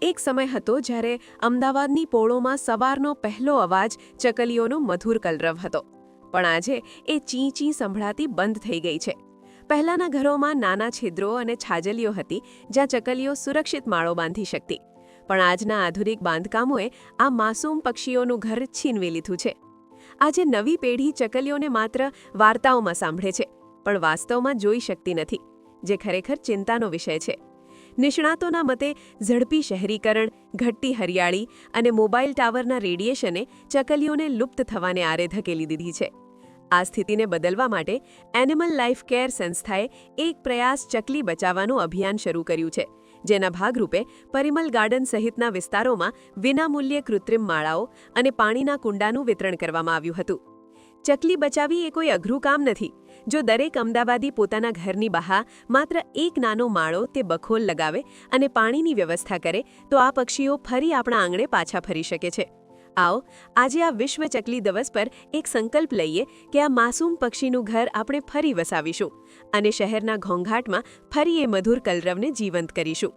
એક સમય હતો જ્યારે અમદાવાદની પોળોમાં સવારનો પહેલો અવાજ ચકલીઓનો મધુર કલરવ હતો, પણ આજે એ ચી ચી સંભળાતી બંધ થઈ ગઈ છે. પહેલાંના ઘરોમાં નાના છિદ્રો અને છાજલીઓ હતી જ્યાં ચકલીઓ સુરક્ષિત માળો બાંધી શકતી, પણ આજના આધુનિક બાંધકામોએ આ માસૂમ પક્ષીઓનું ઘર છીનવી લીધું છે. આજે નવી પેઢી ચકલીઓને માત્ર વાર્તાઓમાં સાંભળે છે, પણ વાસ્તવમાં જોઈ શકતી નથી, જે ખરેખર ચિંતાનો વિષય છે. નિષ્ણાતોના મતે ઝડપી શહેરીકરણ, ઘટતી હરિયાળી અને મોબાઈલ ટાવરના રેડિયેશને ચકલીઓને લુપ્ત થવાને આરે ધકેલી દીધી છે. આ સ્થિતિને બદલવા માટે એનિમલ લાઈફ કેર સંસ્થાએ એક પ્રયાસ ચકલી બચાવવાનું અભિયાન શરૂ કર્યું છે, જેના ભાગરૂપે પરિમલ ગાર્ડન સહિતના વિસ્તારોમાં વિનામૂલ્યે કૃત્રિમ માળાઓ અને પાણીના કુંડાનું વિતરણ કરવામાં આવ્યું હતું. ચકલી બચાવવી એ કોઈ અઘરું કામ નથી. જો દરેક અમદાવાદી પોતાના ઘરની બહાર માત્ર એક નાનો માળો તે બખોલ લગાવે અને પાણીની વ્યવસ્થા કરે, તો આ પક્ષીઓ ફરી આપણા આંગણે પાછા ફરી શકે છે. આવો આજે આ વિશ્વ ચકલી દિવસ પર એક સંકલ્પ લઈએ કે આ માસૂમ પક્ષીનું ઘર આપણે ફરી વસાવીશું અને શહેરના ઘોંઘાટમાં ફરી એ મધુર કલરવને જીવંત કરીશું.